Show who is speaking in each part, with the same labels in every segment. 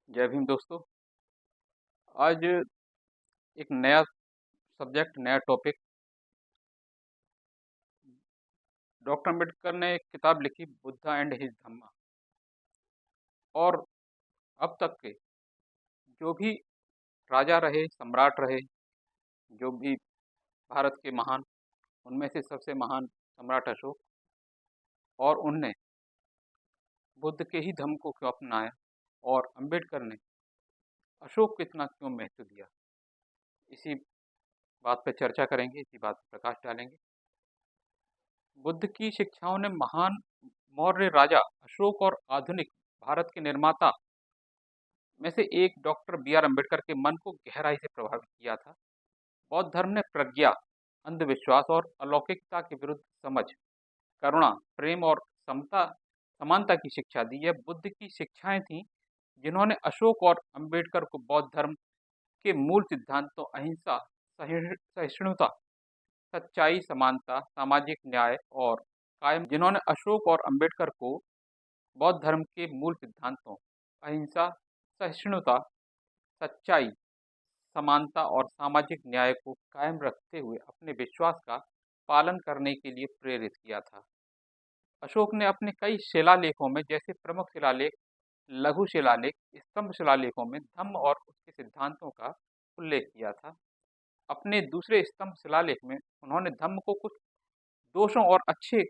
Speaker 1: जय भीम दोस्तों। आज एक नया सब्जेक्ट, नया टॉपिक। डॉक्टर अम्बेडकर ने एक किताब लिखी, बुद्धा एंड हिज धम्मा। और अब तक के जो भी राजा रहे, सम्राट रहे, जो भी भारत के महान, उनमें से सबसे महान सम्राट अशोक। और उनने बुद्ध के ही धम्म को क्यों अपनाया, और अम्बेडकर ने अशोक को इतना क्यों महत्व दिया, इसी बात पर चर्चा करेंगे, इसी बात पर प्रकाश डालेंगे। बुद्ध की शिक्षाओं ने महान मौर्य राजा अशोक और आधुनिक भारत के निर्माता में से एक डॉक्टर बी आर अम्बेडकर के मन को गहराई से प्रभावित किया था। बौद्ध धर्म ने प्रज्ञा, अंधविश्वास और अलौकिकता के विरुद्ध समझ, करुणा, प्रेम और समता समानता की शिक्षा दी। यह बुद्ध की शिक्षाएं थीं जिन्होंने अशोक और अम्बेडकर को बौद्ध धर्म के मूल सिद्धांतों अहिंसा, सहिष्णुता, सच्चाई, समानता, सामाजिक न्याय और कायम जिन्होंने अशोक और अम्बेडकर को बौद्ध धर्म के मूल सिद्धांतों अहिंसा, सहिष्णुता, सच्चाई, समानता और सामाजिक न्याय को कायम रखते हुए अपने विश्वास का पालन करने के लिए प्रेरित किया था। अशोक ने अपने कई शिलालेखों में, जैसे प्रमुख शिलालेख, लघु शिलालेख, स्तंभ शिलालेखों में धम्म और उसके सिद्धांतों का उल्लेख किया था। अपने दूसरे स्तंभ शिलालेख में उन्होंने धम्म को कुछ दोषों और अच्छे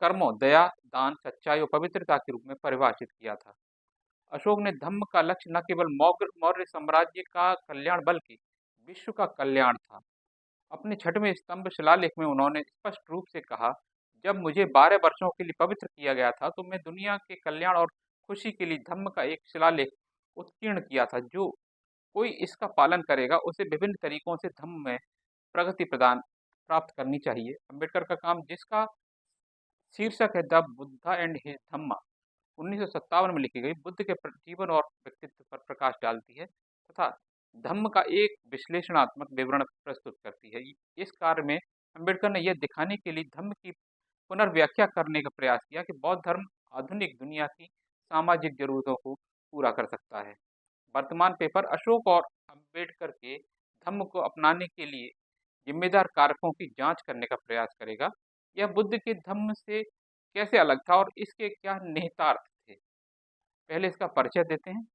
Speaker 1: कर्मों, दया, दान, सच्चाई और पवित्रता के रूप में परिभाषित किया था। अशोक ने धम्म का लक्ष्य न केवल मौर्य साम्राज्य का कल्याण बल्कि विश्व का कल्याण था। अपने छठवें स्तंभ शिलालेख में उन्होंने स्पष्ट रूप से कहा, जब मुझे 12 वर्षों के लिए पवित्र किया गया था तो मैं दुनिया के कल्याण और खुशी के लिए धम्म का एक शिलालेख उत्कीर्ण किया था। जो कोई इसका पालन करेगा उसे विभिन्न तरीकों से धम्म में प्रगति प्रदान प्राप्त करनी चाहिए। अम्बेडकर का काम, जिसका शीर्षक है द बुद्धा एंड हिज धम्मा, 1957 में लिखी गई, बुद्ध के जीवन और व्यक्तित्व पर प्रकाश डालती है तथा धम्म का एक विश्लेषणात्मक विवरण प्रस्तुत करती है। इस कार्य में अम्बेडकर ने यह दिखाने के लिए धम्म की पुनर्व्याख्या करने का प्रयास किया कि बौद्ध धर्म आधुनिक दुनिया की सामाजिक जरूरतों को पूरा कर सकता है। वर्तमान पेपर अशोक और अम्बेडकर के धम्म को अपनाने के लिए जिम्मेदार कारकों की जांच करने का प्रयास करेगा। यह बुद्ध के धम्म से कैसे अलग था और इसके क्या निहितार्थ थे। पहले इसका परिचय देते हैं।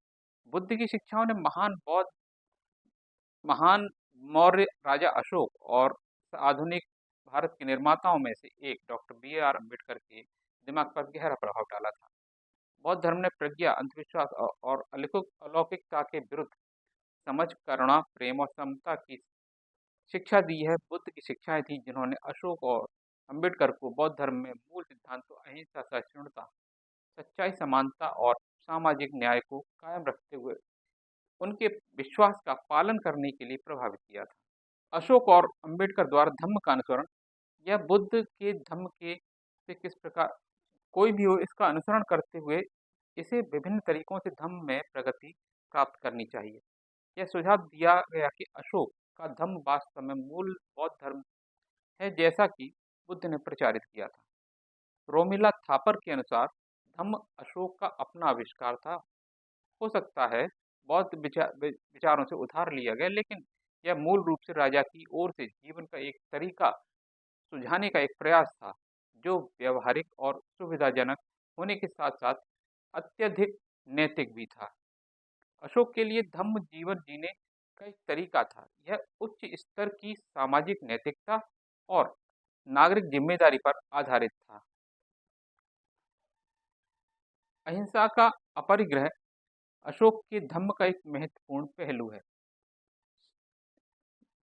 Speaker 1: बुद्ध की शिक्षाओं ने महान मौर्य राजा अशोक और आधुनिक भारत के निर्माताओं में से एक डॉक्टर बी आर अम्बेडकर के दिमाग पर गहरा प्रभाव डाला था। बौद्ध धर्म ने प्रज्ञा, अंधविश्वास और अलौकिकता के विरुद्ध समझ, करुणा, प्रेम और समता की शिक्षा दी है। बुद्ध की शिक्षाएं थीं जिन्होंने अशोक और अम्बेडकर को बौद्ध धर्म में मूल सिद्धांतों अहिंसा, सहिष्णुता, सच्चाई, समानता और सामाजिक न्याय को कायम रखते हुए उनके विश्वास का पालन करने के लिए प्रभावित किया था। अशोक और अम्बेडकर द्वारा धम्म का अनुसरण, यह बुद्ध के धम्म के से किस प्रकार कोई भी हो, इसका अनुसरण करते हुए इसे विभिन्न तरीकों से धम्म में प्रगति प्राप्त करनी चाहिए। यह सुझाव दिया गया कि अशोक का धम्म वास्तव में मूल बौद्ध धर्म है, जैसा कि बुद्ध ने प्रचारित किया था। रोमिला थापर के अनुसार धम्म अशोक का अपना आविष्कार था। हो सकता है बौद्ध विचारों से उधार लिया गया, लेकिन यह मूल रूप से राजा की ओर से जीवन का एक तरीका सुझाने का एक प्रयास था, जो व्यवहारिक और सुविधाजनक होने के साथ साथ अत्यधिक नैतिक भी था। अशोक के लिए धम्म जीवन जीने का एक तरीका था। यह उच्च स्तर की सामाजिक नैतिकता और नागरिक जिम्मेदारी पर आधारित था। अहिंसा का अपरिग्रह अशोक के धम्म का एक महत्वपूर्ण पहलू है।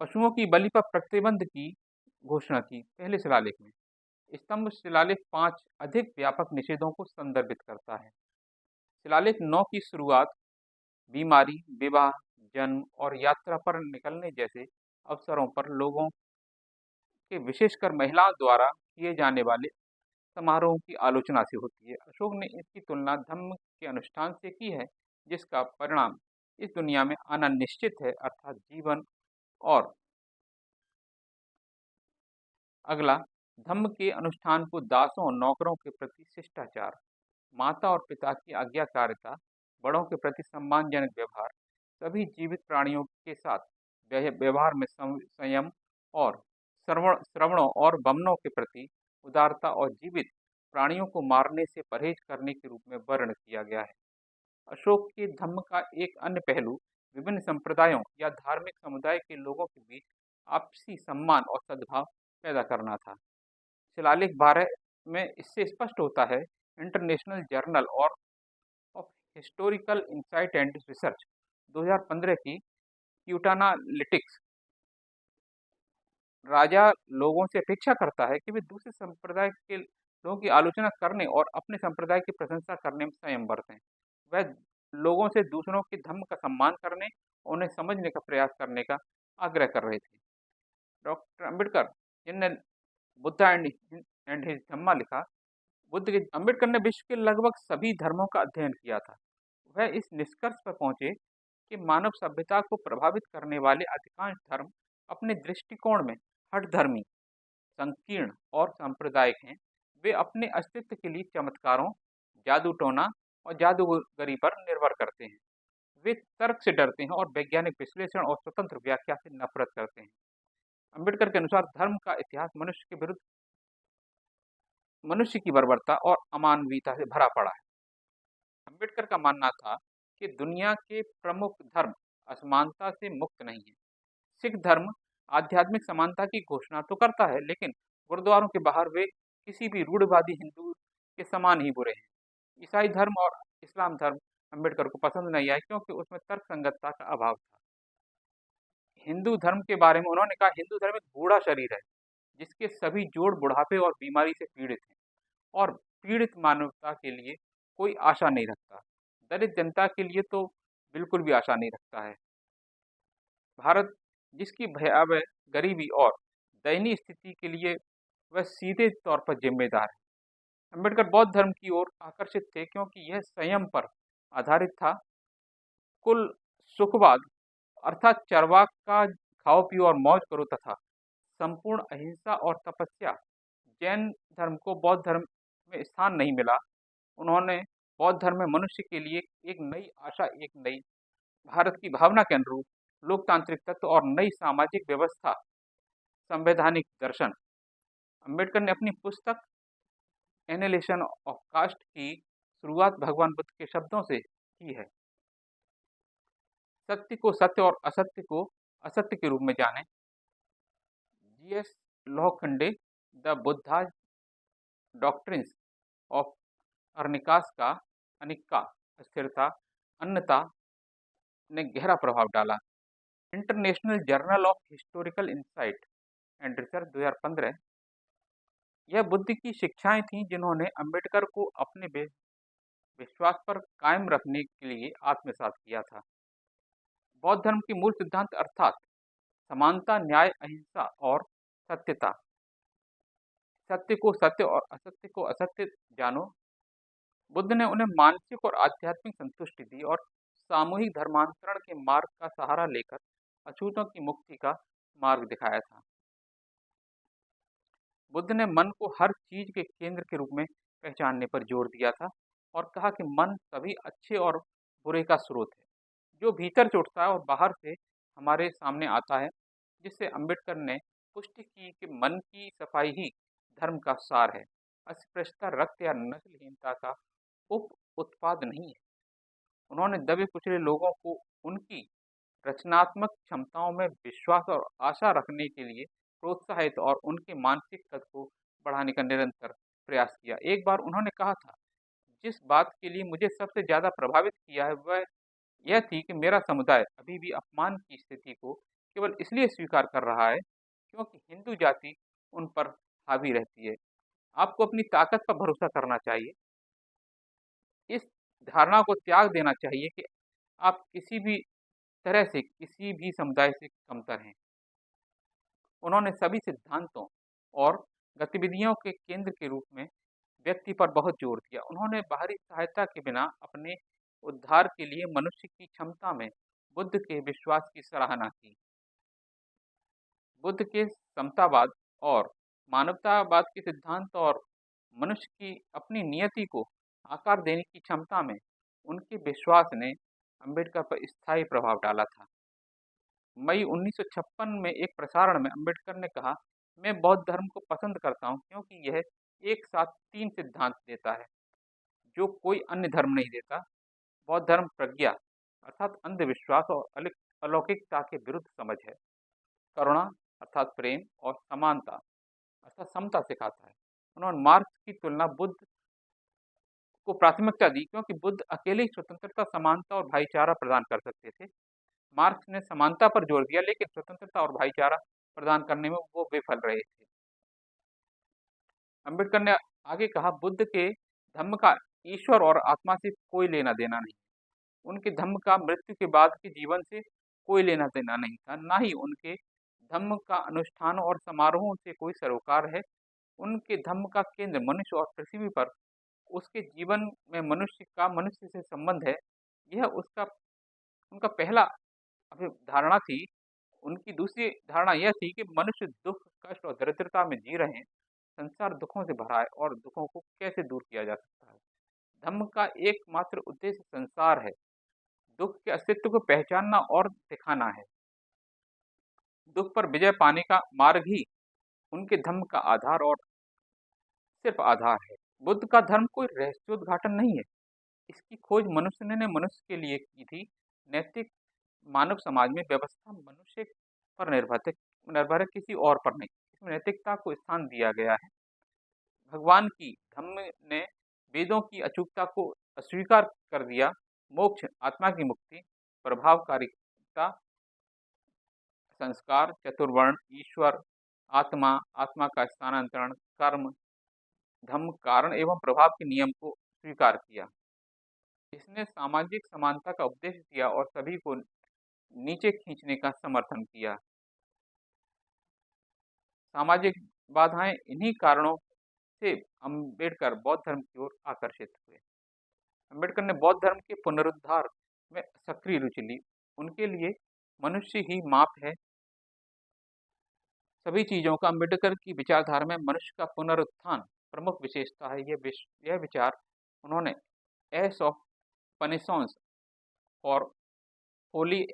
Speaker 1: पशुओं की बलि पर प्रतिबंध की घोषणा की पहले शिलालेख में। स्तंभ शिलालेख 5 अधिक व्यापक निषेधों को संदर्भित करता है। शिलालेख 9 की शुरुआत बीमारी, विवाह, जन्म और यात्रा पर निकलने जैसे अवसरों पर लोगों के, विशेषकर महिलाओं द्वारा किए जाने वाले समारोह की आलोचना से होती है। अशोक ने इसकी तुलना धम्म के अनुष्ठान से की है, जिसका परिणाम इस दुनिया में आना निश्चित है, अर्थात जीवन। और अगला, धम्म के अनुष्ठान को दासों और नौकरों के प्रति शिष्टाचार, माता और पिता की आज्ञाकारिता, बड़ों के प्रति सम्मानजनक व्यवहार, सभी जीवित प्राणियों के साथ व्यवहार में संयम और श्रवणों और वमनों के प्रति उदारता और जीवित प्राणियों को मारने से परहेज करने के रूप में वर्णन किया गया है। अशोक के धम्म का एक अन्य पहलू विभिन्न संप्रदायों या धार्मिक समुदाय के लोगों के बीच आपसी सम्मान और सद्भाव पैदा करना था। शिलालेख 12 में इससे स्पष्ट होता है। इंटरनेशनल जर्नल और of historical insight and research 2015 की क्यूटानालिटिक्स राजा लोगों से अपेक्षा करता है कि वे दूसरे संप्रदाय के लोगों की आलोचना करने और अपने संप्रदाय की प्रशंसा करने में संयम बरतें। वह लोगों से दूसरों के धर्म का सम्मान करने और उन्हें समझने का प्रयास करने का आग्रह कर रहे थे। डॉक्टर अंबेडकर, जिनने बुद्धा एंड हिज धम्मा लिखा, अंबेडकर ने विश्व के लगभग सभी धर्मों का अध्ययन किया था। वह इस निष्कर्ष पर पहुंचे कि मानव सभ्यता को प्रभावित करने वाले अधिकांश धर्म अपने दृष्टिकोण में हठधर्मी, संकीर्ण और सांप्रदायिक हैं। वे अपने अस्तित्व के लिए चमत्कारों, जादू टोना और जादूगरी पर निर्भर करते हैं। वे तर्क से डरते हैं और वैज्ञानिक विश्लेषण और स्वतंत्र व्याख्या से नफरत करते हैं। अंबेडकर के अनुसार धर्म का इतिहास मनुष्य के विरुद्ध मनुष्य की बर्बरता और अमानवीयता से भरा पड़ा है। अंबेडकर का मानना था कि दुनिया के प्रमुख धर्म असमानता से मुक्त नहीं है। सिख धर्म आध्यात्मिक समानता की घोषणा तो करता है, लेकिन गुरुद्वारों के बाहर वे किसी भी रूढ़िवादी हिंदू के समान ही बुरे हैं। ईसाई धर्म और इस्लाम धर्म अंबेडकर को पसंद नहीं आए क्योंकि उसमें तर्क संगतता का अभाव था। हिंदू धर्म के बारे में उन्होंने कहा, हिंदू धर्म एक बूढ़ा शरीर है जिसके सभी जोड़ बुढ़ापे और बीमारी से पीड़ित हैं और पीड़ित मानवता के लिए कोई आशा नहीं रखता। दलित जनता के लिए तो बिल्कुल भी आशा नहीं रखता है। भारत, जिसकी भयावह गरीबी और दयनीय स्थिति के लिए वह सीधे तौर पर जिम्मेदार है। अंबेडकर बौद्ध धर्म की ओर आकर्षित थे क्योंकि यह संयम पर आधारित था। कुल सुखवाद अर्थात चरवाक का खाओ पियो और मौज करो तथा संपूर्ण अहिंसा और तपस्या। जैन धर्म को बौद्ध धर्म में स्थान नहीं मिला। उन्होंने बौद्ध धर्म में मनुष्य के लिए एक नई आशा, एक नई भारत की भावना के अनुरूप लोकतांत्रिक तत्व और नई सामाजिक व्यवस्था, संवैधानिक दर्शन। अंबेडकर ने अपनी पुस्तक एनालिसिस ऑफ कास्ट की शुरुआत भगवान बुद्ध के शब्दों से की है, सत्य को सत्य और असत्य को असत्य के रूप में जाने। GS Lokhande, the Buddha doctrines of अर्निकास का अनिक्का, स्थिरता, अन्यता ने गहरा प्रभाव डाला। International journal of historical insight and research 2015, यह बुद्ध की शिक्षाएं थीं जिन्होंने अंबेडकर को अपने विश्वास पर कायम रखने के लिए आत्मसात किया था। बौद्ध धर्म के मूल सिद्धांत अर्थात समानता, न्याय, अहिंसा और सत्यता, सत्य को सत्य और असत्य को असत्य जानो। बुद्ध ने उन्हें मानसिक और आध्यात्मिक संतुष्टि दी और सामूहिक धर्मांतरण के मार्ग का सहारा लेकर अछूतों की मुक्ति का मार्ग दिखाया था। बुद्ध ने मन को हर चीज के केंद्र के रूप में पहचानने पर जोर दिया था और कहा कि मन सभी अच्छे और बुरे का स्रोत है, जो भीतर से उठता है और बाहर से हमारे सामने आता है। जिससे अंबेडकर ने पुष्टि की कि मन की सफाई ही धर्म का सार है। अस्पृश्यता रक्त या नस्लहीनता का उप उत्पाद नहीं है। उन्होंने दबे कुचले लोगों को उनकी रचनात्मक क्षमताओं में विश्वास और आशा रखने के लिए प्रोत्साहित और उनके मानसिक कद को बढ़ाने का निरंतर प्रयास किया। एक बार उन्होंने कहा था, जिस बात के लिए मुझे सबसे ज़्यादा प्रभावित किया है वह यह थी कि मेरा समुदाय अभी भी अपमान की स्थिति को केवल इसलिए स्वीकार कर रहा है क्योंकि हिंदू जाति उन पर हावी रहती है। आपको अपनी ताकत पर भरोसा करना चाहिए। इस धारणा को त्याग देना चाहिए कि आप किसी भी तरह से किसी भी समुदाय से कमतर हैं। उन्होंने सभी सिद्धांतों और गतिविधियों के केंद्र के रूप में व्यक्ति पर बहुत जोर दिया। उन्होंने बाहरी सहायता के बिना अपने उद्धार के लिए मनुष्य की क्षमता में बुद्ध के विश्वास की सराहना की। बुद्ध के समतावाद और मानवतावाद के सिद्धांत और मनुष्य की अपनी नियति को आकार देने की क्षमता में उनके विश्वास ने अम्बेडकर पर स्थायी प्रभाव डाला था। मई 1956 में एक प्रसारण में अम्बेडकर ने कहा, मैं बौद्ध धर्म को पसंद करता हूँ क्योंकि यह एक साथ 3 सिद्धांत देता है, जो कोई अन्य धर्म नहीं देता। बौद्ध धर्म प्रज्ञा अर्थात अंधविश्वास और अलौकिकता के विरुद्ध समझ है। करुणा अर्थात प्रेम और समानता अर्थात समता सिखाता है। उन्होंने मार्क्स की तुलना बुद्ध को प्राथमिकता दी क्योंकि बुद्ध अकेले ही स्वतंत्रता, समानता और भाईचारा प्रदान कर सकते थे। मार्क्स ने समानता पर जोर दिया लेकिन स्वतंत्रता और भाईचारा प्रदान करने में वो विफल रहे थे। अम्बेडकर ने आगे कहा, बुद्ध के धम्म का ईश्वर और आत्मा से कोई लेना देना नहीं। उनके धम्म का मृत्यु के बाद के जीवन से कोई लेना देना नहीं था, ना ही उनके धम्म का अनुष्ठानों और समारोहों से कोई सरोकार है। उनके धम्म का केंद्र मनुष्य और पृथ्वी पर उसके जीवन में मनुष्य का मनुष्य से संबंध है। यह उसका उनका पहला अभिधारणा थी। उनकी दूसरी धारणा यह थी कि मनुष्य दुख, कष्ट और दरिद्रता में जी रहे हैं। संसार दुखों से भरा है और दुखों को कैसे दूर किया जा सकता है। धम्म का एकमात्र उद्देश्य संसार है, दुख के अस्तित्व को पहचानना और दिखाना है। दुख पर विजय पाने का मार्ग ही उनके धम्म का आधार और सिर्फ आधार है। बुद्ध का धर्म कोई रहस्योद्घाटन नहीं है। इसकी खोज मनुष्य ने मनुष्य के लिए की थी। नैतिक मानव समाज में व्यवस्था मनुष्य पर निर्भर है, किसी और पर नहीं। इसमें नैतिकता को स्थान दिया गया है। भगवान की धम्म ने वेदों की अचूकता को अस्वीकार कर दिया। मोक्ष, आत्मा की मुक्ति, प्रभावकारिता, संस्कार, चतुर्वर्ण, ईश्वर, आत्मा, आत्मा का स्थानांतरण, कर्म, धम्म, कारण एवं प्रभाव के नियम को स्वीकार किया। इसने सामाजिक समानता का उपदेश दिया और सभी को नीचे खींचने का समर्थन किया। सामाजिक बाधाएं, इन्हीं कारणों से अम्बेडकर बौद्ध धर्म की ओर आकर्षित हुए। अम्बेडकर ने बौद्ध धर्म के पुनरुद्धार में सक्रिय रुचि ली। उनके लिए मनुष्य ही माप है सभी चीजों का। अम्बेडकर की विचारधारा में मनुष्य का पुनरुत्थान प्रमुख विशेषता है। यह विचार उन्होंने एस ऑफ पनेसॉन्स और होली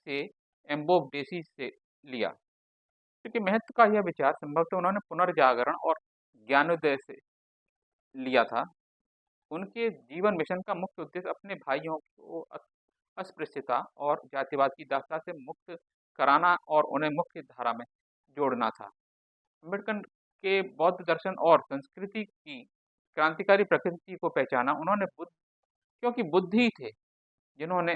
Speaker 1: से एम्बोव डेसी से लिया। क्योंकि महत्व का यह विचार संभवतः उन्होंने पुनर्जागरण और ज्ञानोदय से लिया था। उनके जीवन मिशन का मुख्य उद्देश्य अपने भाइयों को अस्पृश्यता और जातिवाद की दास्ता से मुक्त कराना और उन्हें मुख्य धारा में जोड़ना था। अम्बेडकर के बौद्ध दर्शन और संस्कृति की क्रांतिकारी प्रकृति को पहचाना। उन्होंने क्योंकि बुद्ध ही थे जिन्होंने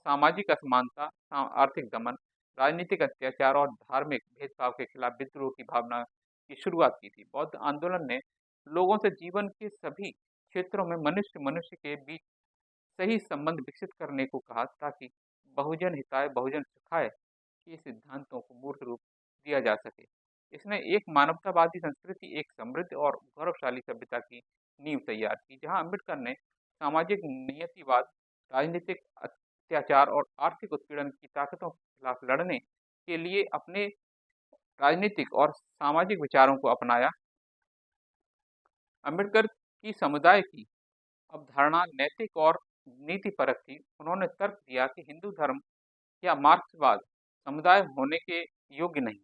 Speaker 1: सामाजिक असमानता, आर्थिक दमन, राजनीतिक अत्याचार और धार्मिक भेदभाव के खिलाफ विद्रोह की भावना की शुरुआत की थी। बौद्ध आंदोलन ने लोगों से जीवन के सभी क्षेत्रों में मनुष्य मनुष्य के बीच सही संबंध विकसित करने को कहा, ताकि बहुजन हिताय बहुजन सुखाय के सिद्धांतों को मूर्त रूप दिया जा सके। इसने एक मानवतावादी संस्कृति, एक समृद्ध और गौरवशाली सभ्यता की नींव तैयार की, जहां अम्बेडकर ने सामाजिक नियतिवाद, राजनीतिक अत्याचार और आर्थिक उत्पीड़न की ताकतों के खिलाफ लड़ने के लिए अपने राजनीतिक और सामाजिक विचारों को अपनाया। अम्बेडकर की समुदाय की अवधारणा नैतिक और नीतिपरक थी। उन्होंने तर्क दिया कि हिंदू धर्म या मार्क्सवाद समुदाय होने के योग्य नहीं,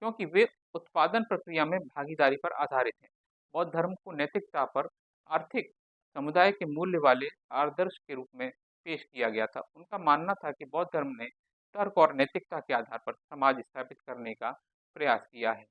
Speaker 1: क्योंकि वे उत्पादन प्रक्रिया में भागीदारी पर आधारित हैं। बौद्ध धर्म को नैतिकता पर आर्थिक समुदाय के मूल्य वाले आदर्श के रूप में पेश किया गया था। उनका मानना था कि बौद्ध धर्म ने तर्क और नैतिकता के आधार पर समाज स्थापित करने का प्रयास किया है।